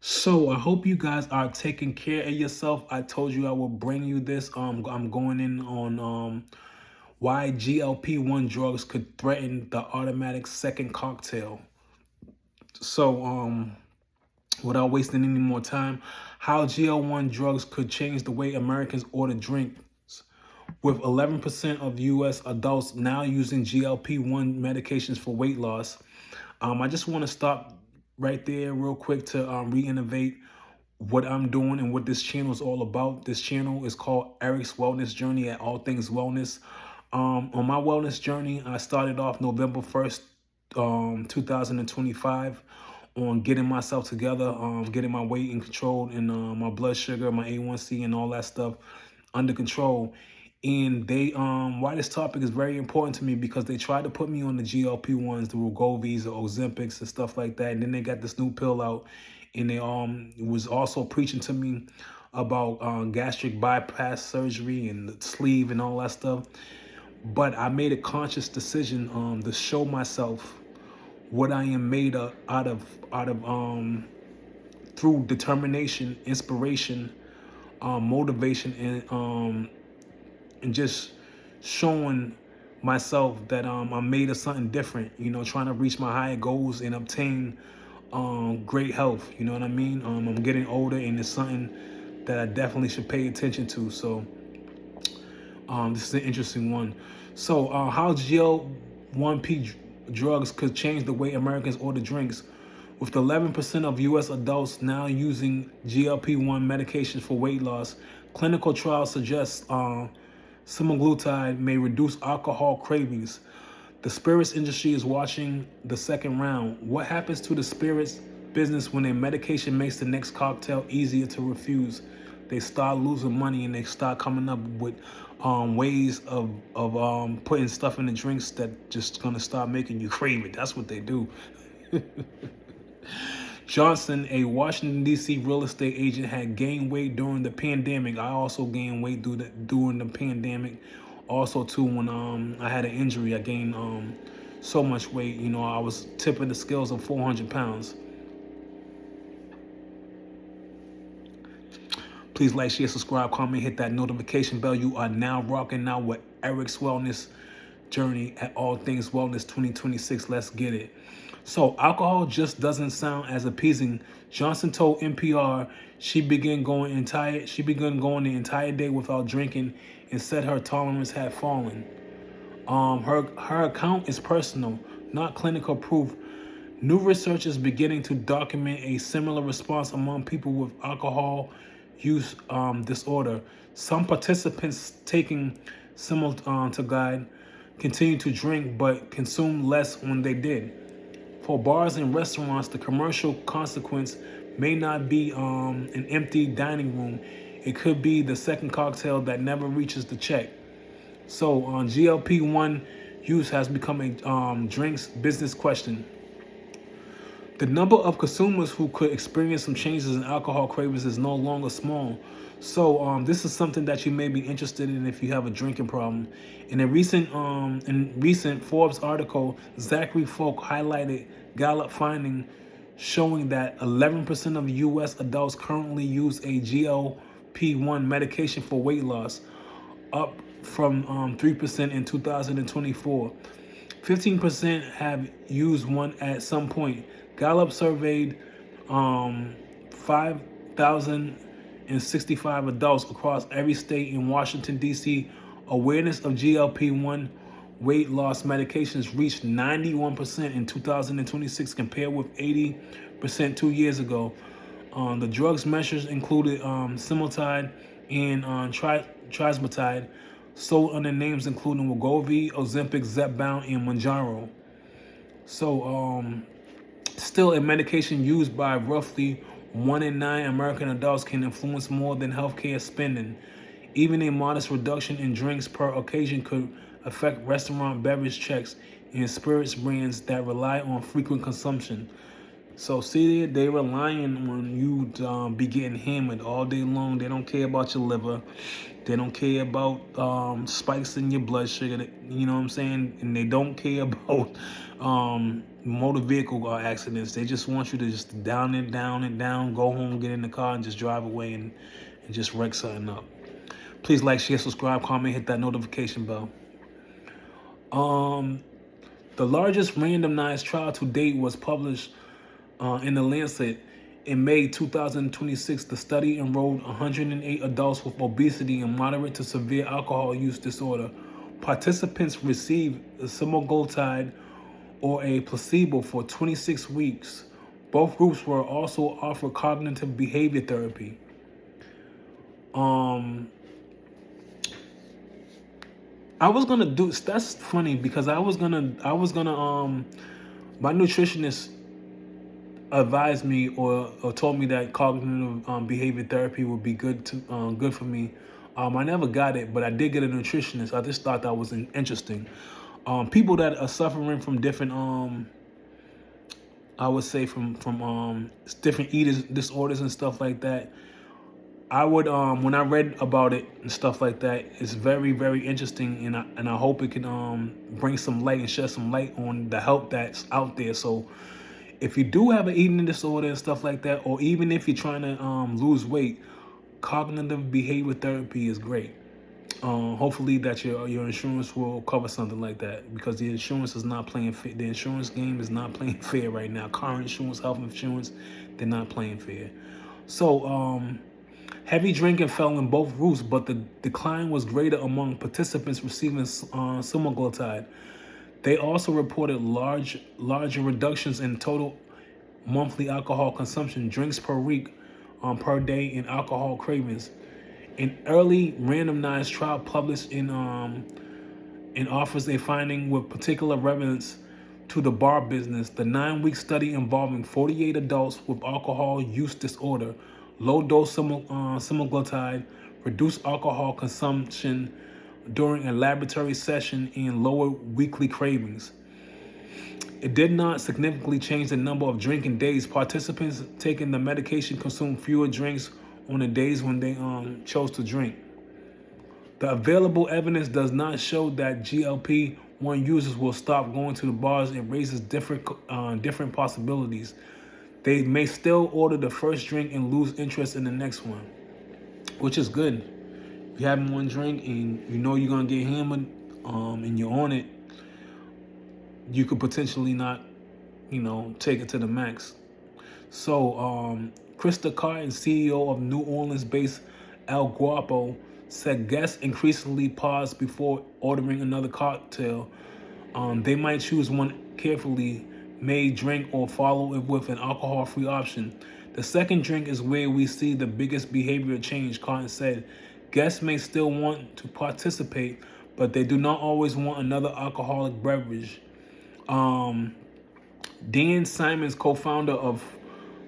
So I hope you guys are taking care of yourself. I told you I will bring you this. I'm going in on why GLP-1 drugs could threaten the automatic second cocktail. So without wasting any more time, how GL1 drugs could change the way Americans order drinks. With 11% of U.S. adults now using GLP-1 medications for weight loss, I just want to stop right there real quick to reinnovate what I'm doing and what this channel is all about. This channel is called Eric's Wellness Journey at All Things Wellness. On my wellness journey, I started off November 1st, 2025 on getting myself together, getting my weight in control and my blood sugar, my A1C and all that stuff under control. And they why this topic is very important to me because they tried to put me on the GLP-1s, the Wegovy's, the Ozempics and stuff like that. And then they got this new pill out and they was also preaching to me about gastric bypass surgery and the sleeve and all that stuff. But I made a conscious decision to show myself what I am made of, out of through determination, inspiration, motivation, and just showing myself that I'm made of something different. You know, trying to reach my higher goals and obtain great health. You know what I mean? I'm getting older, and it's something that I definitely should pay attention to. So this is an interesting one. So how GL1P drugs could change the way Americans order drinks. With 11% of U.S. adults now using GLP-1 medications for weight loss, clinical trials suggest semaglutide may reduce alcohol cravings. The spirits industry is watching the second round. What happens to the spirits business when a medication makes the next cocktail easier to refuse? They start losing money and they start coming up with ways of putting stuff in the drinks that just gonna start making you crave it. That's what they do. Johnson, a Washington, D.C. real estate agent, had gained weight during the pandemic. I also gained weight during the pandemic. Also, too, when I had an injury, I gained so much weight. You know, I was tipping the scales of 400 pounds. Please like, share, subscribe, comment, hit that notification bell. You are now rocking out with Eric's Wellness Journey at All Things Wellness 2026. Let's get it. So alcohol just doesn't sound as appeasing. Johnson told NPR she began going the entire day without drinking and said her tolerance had fallen. Her account is personal, not clinical proof. New research is beginning to document a similar response among people with alcohol use disorder. Some participants taking semaglutide continue to drink but consume less when they did. For bars and restaurants, the commercial consequence may not be an empty dining room. It could be the second cocktail that never reaches the check. So GLP-1 use has become a drinks business question. The number of consumers who could experience some changes in alcohol cravings is no longer small. So this is something that you may be interested in if you have a drinking problem. In a recent Forbes article, Zachary Folk highlighted Gallup finding showing that 11% of U.S. adults currently use a GLP-1 medication for weight loss, up from 3% in 2024. 15% have used one at some point. Gallup surveyed 5,065 adults across every state in Washington, D.C. Awareness of GLP-1 weight loss medications reached 91% in 2026 compared with 80% 2 years ago. The drugs measures included semaglutide and trismetide, sold under names including Wegovy, Ozempic, Zepbound, and Mounjaro. So, still, a medication used by roughly 1 in 9 American adults can influence more than healthcare spending. Even a modest reduction in drinks per occasion could affect restaurant beverage checks and spirits brands that rely on frequent consumption. So see, they relying on you to be getting hammered all day long. They don't care about your liver. They don't care about spikes in your blood sugar. You know what I'm saying? And they don't care about motor vehicle accidents. They just want you to just down it, down it, down. Go home, get in the car, and just drive away and just wreck something up. Please like, share, subscribe, comment, hit that notification bell. The largest randomized trial to date was published in the Lancet in May 2026. The study enrolled 108 adults with obesity and moderate to severe alcohol use disorder. Participants received semaglutide or a placebo for 26 weeks. Both groups were also offered cognitive behavior therapy. I was gonna do. That's funny because I was gonna. My nutritionist advised me or told me that cognitive behavior therapy would be good for me. I never got it, but I did get a nutritionist. I just thought that was interesting. People that are suffering from different I would say from different eating disorders and stuff like that. I would when I read about it and stuff like that, it's very, very interesting, and I hope it can bring some light and shed some light on the help that's out there. So if you do have an eating disorder and stuff like that, or even if you're trying to lose weight, cognitive behavior therapy is great. Hopefully that your insurance will cover something like that, because the insurance is not playing fair. The insurance game is not playing fair right now. Car insurance, health insurance, they're not playing fair. So heavy drinking fell in both groups, but the decline was greater among participants receiving semaglutide. They also reported larger reductions in total monthly alcohol consumption, drinks per week, per day, and alcohol cravings. An early randomized trial published in offers a finding with particular relevance to the bar business. The 9-week study involving 48 adults with alcohol use disorder, low-dose semaglutide, reduced alcohol consumption during a laboratory session, and lower weekly cravings. It did not significantly change the number of drinking days. Participants taking the medication consumed fewer drinks on the days when they chose to drink. The available evidence does not show that GLP-1 users will stop going to the bars. It raises different possibilities. They may still order the first drink and lose interest in the next one, which is good. If you're having one drink and you know you're gonna get hammered, and you're on it, you could potentially not, take it to the max. So, Krista Carton, CEO of New Orleans-based El Guapo, said guests increasingly pause before ordering another cocktail. They might choose one carefully made drink or follow it with an alcohol-free option. The second drink is where we see the biggest behavioral change, Carton said. Guests may still want to participate, but they do not always want another alcoholic beverage. Dan Simons, co-founder of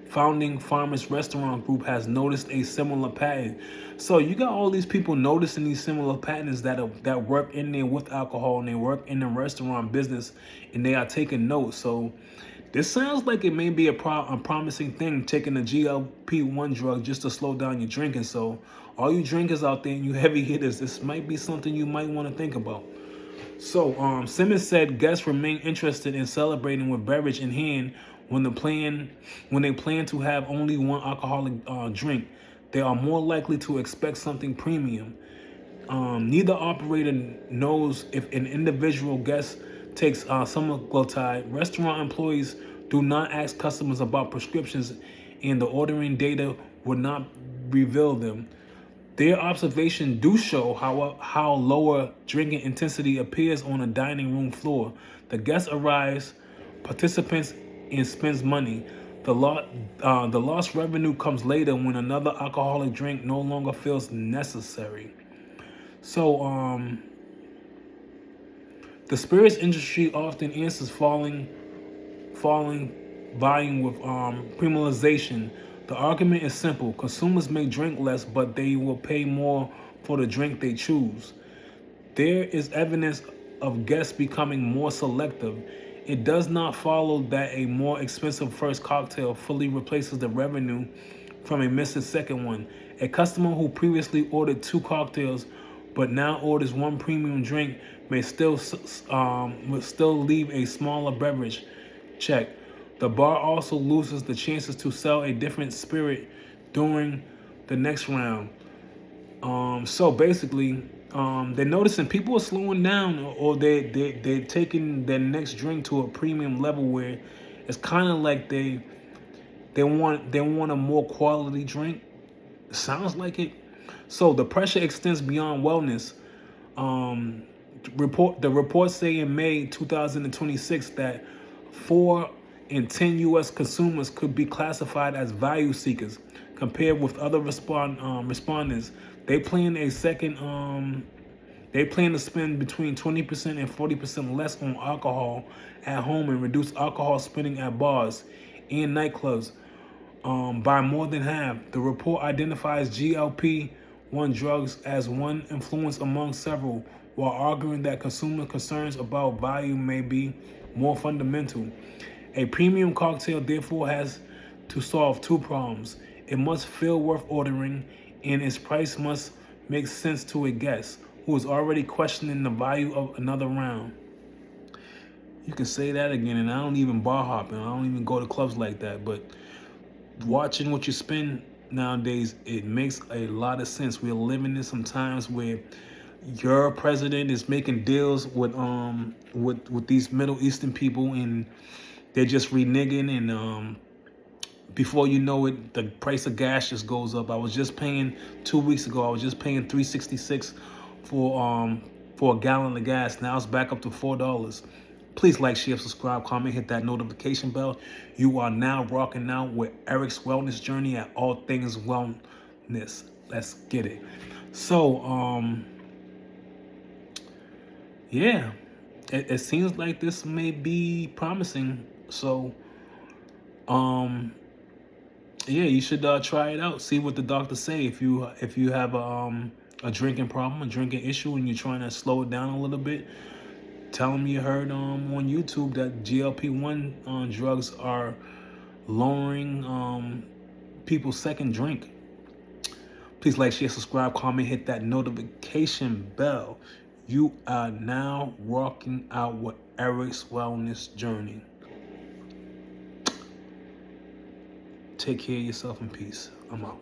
Founding Farmers Restaurant Group, has noticed a similar pattern. So you got all these people noticing these similar patterns that work in there with alcohol, and they work in the restaurant business, and they are taking notes. So this sounds like it may be a promising thing, taking a GLP-1 drug just to slow down your drinking. So all you drinkers out there and you heavy hitters, this might be something you might want to think about. So Simmons said guests remain interested in celebrating with beverage in hand when they plan to have only one alcoholic drink. They are more likely to expect something premium. Neither operator knows if an individual guest takes semaglutide. Restaurant employees do not ask customers about prescriptions, and the ordering data would not reveal them. Their observations do show how lower drinking intensity appears on a dining room floor. The guest arrives, participants, and spends money. The lost revenue comes later when another alcoholic drink no longer feels necessary. So, the spirits industry often answers falling volume with premiumization. The argument is simple. Consumers may drink less, but they will pay more for the drink they choose. There is evidence of guests becoming more selective. It does not follow that a more expensive first cocktail fully replaces the revenue from a missing second one. A customer who previously ordered two cocktails but now orders one premium drink may still leave a smaller beverage. Check. The bar also loses the chances to sell a different spirit during the next round. So basically, they're noticing people are slowing down, or they're taking their next drink to a premium level where it's kind of like they want a more quality drink. Sounds like it. So the pressure extends beyond wellness. Um, the reports say in May 2026 that 4 in 10 U.S. consumers could be classified as value seekers, compared with other respondents. They plan a second. They plan to spend between 20% and 40% less on alcohol at home and reduce alcohol spending at bars and nightclubs by more than half. The report identifies GLP-1 drugs as one influence among several, while arguing that consumer concerns about value may be more fundamental. A premium cocktail therefore has to solve two problems. It must feel worth ordering, and its price must make sense to a guest who is already questioning the value of another round. You can say that again, and I don't even bar hop, and I don't even go to clubs like that, but watching what you spend nowadays, it makes a lot of sense. We're living in some times where your president is making deals with these Middle Eastern people, and they're just reneging, and before you know it, the price of gas just goes up. I was just paying 2 weeks ago. I was just paying $3.66 for a gallon of gas. Now it's back up to $4. Please like, share, subscribe, comment, hit that notification bell. You are now rocking out with Eric's Wellness Journey at All Things Wellness. Let's get it. So, yeah, it seems like this may be promising. So, yeah, you should try it out. See what the doctors say. If you have a drinking problem, a drinking issue, and you're trying to slow it down a little bit, tell them you heard on YouTube that GLP-1 drugs are lowering people's second drink. Please like, share, subscribe, comment, hit that notification bell. You are now rocking out with Eric's Wellness Journey. Take care of yourself in peace. I'm out.